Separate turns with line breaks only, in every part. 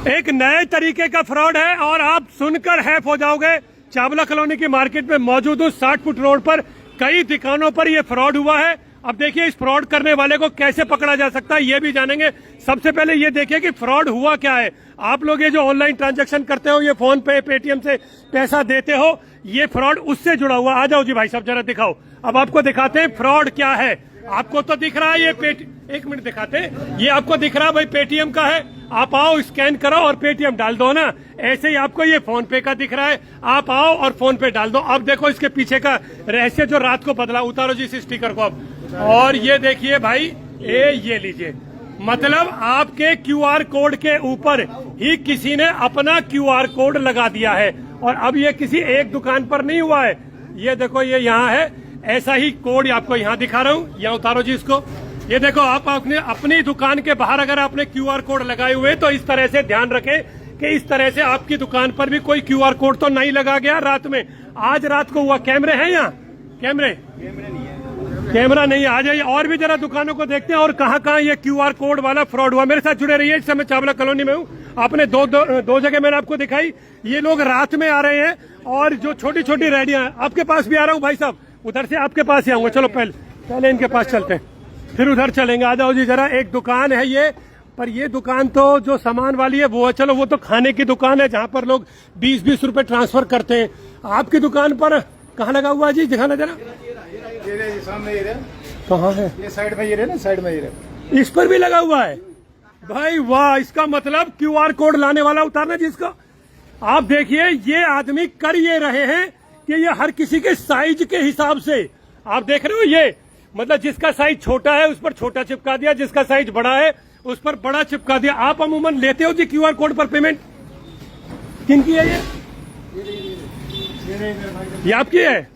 एक नए तरीके का फ्रॉड है और आप सुनकर हैफ हो जाओगे। चावला कॉलोनी की मार्केट में मौजूद हूँ। 60 फुट रोड पर कई दुकानों पर यह फ्रॉड हुआ है। अब देखिए इस फ्रॉड करने वाले को कैसे पकड़ा जा सकता है ये भी जानेंगे। सबसे पहले ये देखिए कि फ्रॉड हुआ क्या है। आप लोग ये जो ऑनलाइन ट्रांजैक्शन करते हो, ये फोन पे पेटीएम से पैसा देते हो, ये फ्रॉड उससे जुड़ा हुआ। आ जाओ जी भाई साहब जरा दिखाओ। अब आपको दिखाते हैं फ्रॉड क्या है। आपको तो दिख रहा है ये एक मिनट दिखाते हैं। ये आपको दिख रहा है भाई पेटीएम का है। आप आओ स्कैन करो और पेटीएम डाल दो ना। ऐसे ही आपको ये फोन पे का दिख रहा है। आप आओ और फोन पे डाल दो। अब देखो इसके पीछे का रहस्य जो रात को बदला। उतारो जी इस स्टिकर को अब। और ये देखिए भाई ये लीजिए, मतलब आपके क्यूआर कोड के ऊपर ही किसी ने अपना क्यूआर कोड लगा दिया है। और अब ये किसी एक दुकान पर नहीं हुआ है। ये देखो ये यहाँ है, ऐसा ही कोड आपको यहाँ दिखा रहा हूँ। यहाँ उतारो जी इसको। ये देखो आप अपनी दुकान के बाहर अगर आपने क्यूआर कोड लगाए हुए तो इस तरह से ध्यान रखें कि इस तरह से आपकी दुकान पर भी कोई क्यूआर कोड तो नहीं लगा गया रात में। आज रात को हुआ। कैमरे हैं यहाँ? कैमरा नहीं। आ जाइए और भी जरा दुकानों को देखते हैं और कहाँ कहाँ ये क्यूआर कोड वाला फ्रॉड हुआ। मेरे साथ जुड़े रहिए। इस समय चावला कॉलोनी में हूँ। आपने दो जगह मैंने आपको दिखाई। ये लोग रात में आ रहे हैं और जो छोटी छोटी रेडियां, आपके पास भी आ रहा हूँ भाई साहब। उधर से आपके पास ही आऊंगा। चलो पहले इनके पास चलते हैं, फिर उधर चलेंगे। आ जाओ जी जरा। एक दुकान है ये, पर ये दुकान तो जो सामान वाली है वो है। चलो वो तो खाने की दुकान है जहाँ पर लोग 20-20 रुपए ट्रांसफर करते हैं। आपकी दुकान पर कहाँ लगा हुआ जी? दिखाना जरा। कहाँ है?
ये साइड में ये रहे ना, साइड में ये रहे।
इस पर भी लगा हुआ है भाई। वाह, इसका मतलब क्यूआर कोड लाने वाला उतारना जिसका। आप देखिए ये आदमी कर ये रहे हैं कि ये हर किसी के साइज के हिसाब से, आप देख रहे हो, ये मतलब जिसका साइज छोटा है उस पर छोटा चिपका दिया, जिसका साइज बड़ा है उस पर बड़ा चिपका दिया। आप अमूमन लेते हो जी क्यूआर कोड पर पेमेंट? किनकी है ये आपकी है?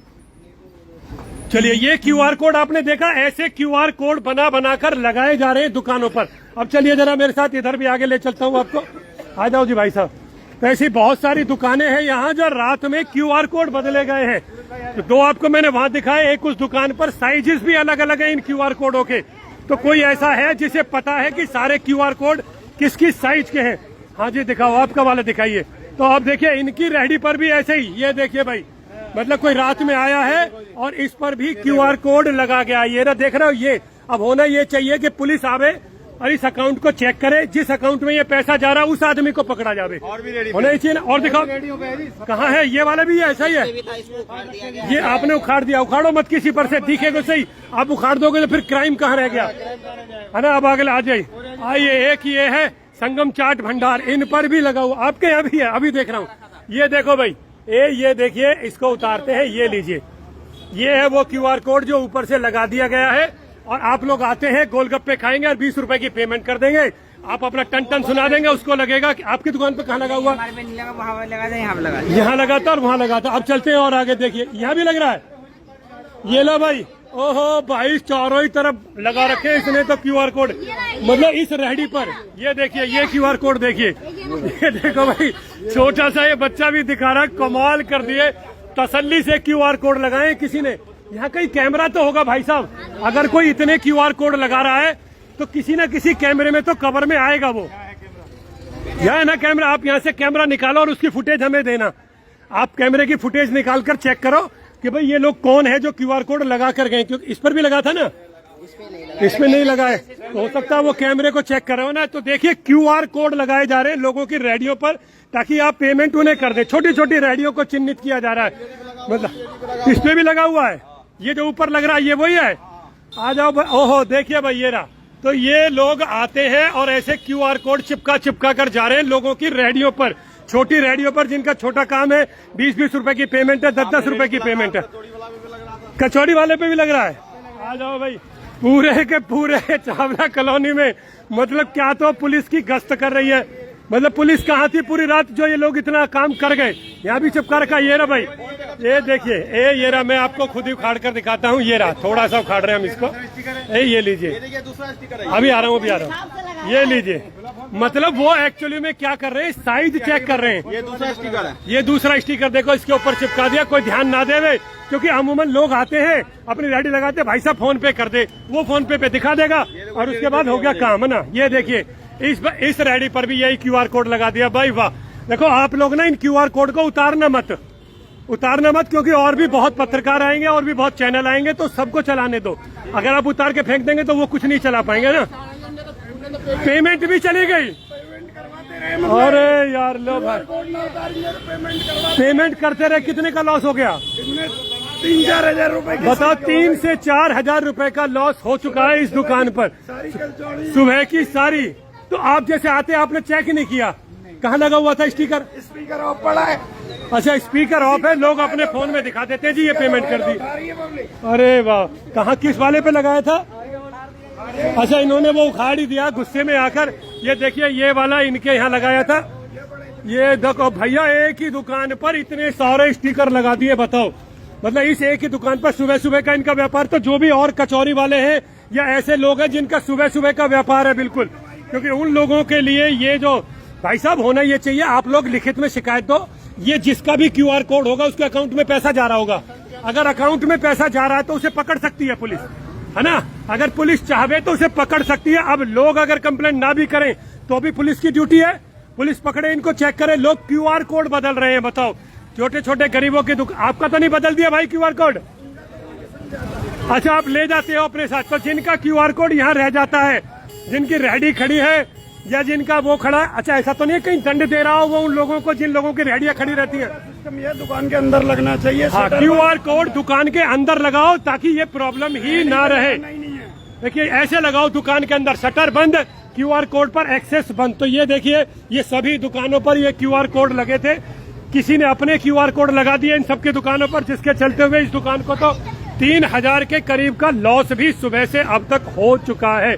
चलिए ये क्यूआर कोड आपने देखा, ऐसे क्यूआर कोड बनाकर लगाए जा रहे हैं दुकानों पर। अब चलिए जरा मेरे साथ इधर भी आगे ले चलता हूँ आपको। आ जाओ जी भाई साहब। तो ऐसी बहुत सारी दुकानें हैं यहाँ जो रात में क्यूआर कोड बदले गए हैं। तो दो आपको मैंने वहां दिखाए। एक उस दुकान पर साइजेस भी अलग अलग है इन क्यूआर कोडों के। तो कोई ऐसा है जिसे पता है कि सारे क्यूआर कोड किस किस साइज के हैं? हाँ जी दिखाओ, आपका वाला दिखाइए। तो आप देखिए इनकी रेहड़ी पर भी ऐसे ही। ये देखिए भाई, मतलब कोई रात में आया है और इस पर भी क्यूआर कोड लगा गया। ये ना देख रहे हो ये। अब होना ये चाहिए कि पुलिस आवे और इस अकाउंट को चेक करे। जिस अकाउंट में ये पैसा जा रहा है उस आदमी को पकड़ा जावे। होना ही चाहिए। और दिखाओ कहाँ है ये वाला भी? ऐसा ही है। ये आपने उखाड़ दिया। उखाड़ो मत किसी पर से, दिखेगा सही। आप उखाड़ दोगे तो फिर क्राइम कहाँ रह गया है ना। अब अगले आ जाइए। आइए, एक ये है संगम चाट भंडार, इन पर भी लगा हुआ। आपके यहाँ भी है? अभी देख रहा हूँ। ये देखो भाई, ये देखिए, इसको उतारते हैं। ये लीजिए, ये है वो क्यूआर कोड जो ऊपर से लगा दिया गया है। और आप लोग आते हैं, गोलगप्पे खाएंगे और 20 रुपए की पेमेंट कर देंगे। आप अपना टन सुना देंगे, उसको लगेगा कि आपकी दुकान पे कहाँ लगा हुआ? यहाँ लगा था और वहाँ लगा था। अब चलते हैं और आगे देखिए, यहाँ भी लग रहा है। ये लो भाई। ओहो भाई, चारों ही तरफ लगा रखे इसने तो क्यूआर कोड, मतलब इस रेहड़ी पर। ये देखिए, ये क्यूआर कोड देखिए। ये देखो भाई, छोटा सा ये बच्चा भी दिखा रहा है। कमाल कर दिए। तसल्ली से क्यूआर कोड लगाए किसी ने। यहाँ कहीं कैमरा तो होगा भाई साहब। अगर कोई इतने क्यूआर कोड लगा रहा है तो किसी न किसी कैमरे में तो कवर में आएगा वो। यहाँ है ना कैमरा। आप यहाँ से कैमरा निकालो और उसकी फुटेज हमें देना। आप कैमरे की फुटेज निकाल कर चेक करो कि भाई ये लोग कौन है जो क्यूआर कोड लगा कर गए। क्योंकि इस पर भी लगा था ना, इसमें नहीं लगा है। तो हो सकता है वो कैमरे को चेक करो ना। तो देखिए क्यूआर कोड लगाए जा रहे हैं लोगों की रेडियो पर, ताकि आप पेमेंट उन्हें कर दे। छोटी छोटी रेडियो को चिन्हित किया जा रहा है। मतलब इस पे भी लगा हुआ है। ये जो ऊपर लग रहा है ये वही है। आ जाओ। ओहो देखिए भाई, ये रहा। तो ये लोग आते हैं और ऐसे क्यूआर कोड चिपका कर जा रहे हैं लोगों की रेडियो पर। छोटी रेडियो पर जिनका छोटा काम है, 20-20 रुपए की पेमेंट है, 10-10 रुपए की पेमेंट है। कचौड़ी वाले पे भी लग रहा है। आ जाओ भाई। पूरे के पूरे चावला कॉलोनी में मतलब क्या तो पुलिस की गश्त कर रही है। मतलब पुलिस कहाँ थी पूरी रात जो ये लोग इतना काम कर गए? यहाँ भी चिपका रखा। ये रहा भाई, ये देखिए। ये रहा, मैं आपको खुद ही उखाड़ कर दिखाता हूँ। ये रहा, थोड़ा सा उखाड़ रहे हैं हम इसको। ये लीजिए, अभी आ रहा हूँ, अभी आ रहा हूँ। ये लीजिए, मतलब वो एक्चुअली में क्या कर रहे हैं, साइज चेक कर रहे हैं।
ये दूसरा स्टिकर है।
ये दूसरा स्टिकर देखो, इसके ऊपर चिपका दिया। कोई ध्यान ना देवे, क्योंकि अमूमन लोग आते हैं अपनी रेडी लगाते, भाई साहब फोन पे कर दे, वो फोन पे दिखा देगा और उसके बाद हो गया काम, है ना। ये देखिए, इस रेडी पर भी यही क्यूआर कोड लगा दिया भाई वाह। देखो आप लोग ना इन क्यूआर कोड को उतारना मत क्योंकि और भी बहुत पत्रकार आएंगे और भी बहुत चैनल आएंगे, तो सबको चलाने दो। अगर आप उतार के फेंक देंगे तो वो कुछ नहीं चला पाएंगे ना। पेमेंट भी चली गई। अरे यार लो भाई, पेमेंट करते रहे, कितने का लॉस हो गया?
3-4 हजार रुपए।
बताओ, 3 से 4 हजार रुपए का लॉस हो चुका है इस दुकान पर सुबह की सारी। तो आप जैसे आते आपने चेक ही नहीं किया, कहाँ लगा हुआ था स्टिकर?
स्पीकर ऑफ पड़ा है।
अच्छा, स्पीकर ऑफ है, लोग अपने फोन में दिखा देते हैं जी ये पेमेंट कर दी। अरे वाह, कहाँ किस वाले पे लगाया था? अच्छा, इन्होंने वो उखाड़ ही दिया गुस्से में आकर। ये देखिए, ये वाला इनके यहाँ लगाया था। ये देखो भैया, एक ही दुकान पर इतने सारे स्टिकर लगा दिए, बताओ। मतलब इस एक ही दुकान पर सुबह सुबह का इनका व्यापार। तो जो भी और कचौरी वाले हैं या ऐसे लोग हैं जिनका सुबह सुबह का व्यापार है, बिल्कुल, क्योंकि उन लोगों के लिए ये जो भाई साहब होना ये चाहिए, आप लोग लिखित में शिकायत दो। ये जिसका भी क्यूआर कोड होगा उसके अकाउंट में पैसा जा रहा होगा। अगर अकाउंट में पैसा जा रहा है तो उसे पकड़ सकती है पुलिस, है ना। अगर पुलिस चाहे तो उसे पकड़ सकती है। अब लोग अगर कंप्लेंट ना भी करें तो भी पुलिस की ड्यूटी है, पुलिस पकड़े, इनको चेक करे। लोग क्यूआर कोड बदल रहे हैं, बताओ। छोटे छोटे गरीबों की दुकान, आपका तो नहीं बदल दिया भाई क्यूआर कोड? अच्छा, आप ले जाते हो अपने साथ। तो जिनका क्यूआर कोड यहाँ रह जाता है, जिनकी रेहड़ी खड़ी है या जिनका वो खड़ा है, अच्छा ऐसा तो नहीं कहीं दंड दे रहा हो वो उन लोगों को जिन लोगों की रेहड़ियां खड़ी रहती है?
ये दुकान के अंदर लगना चाहिए।
हाँ, क्यूआर कोड दुकान के अंदर लगाओ ताकि ये प्रॉब्लम ही ना रहे। देखिए, ऐसे लगाओ दुकान के अंदर, शटर बंद, क्यूआर कोड पर एक्सेस बंद। तो ये देखिए, ये सभी दुकानों पर ये क्यूआर कोड लगे थे। किसी ने अपने क्यूआर कोड लगा दिए इन सबकी दुकानों पर, जिसके चलते हुए इस दुकान को तो 3,000 के करीब का लॉस भी सुबह से अब तक हो चुका है।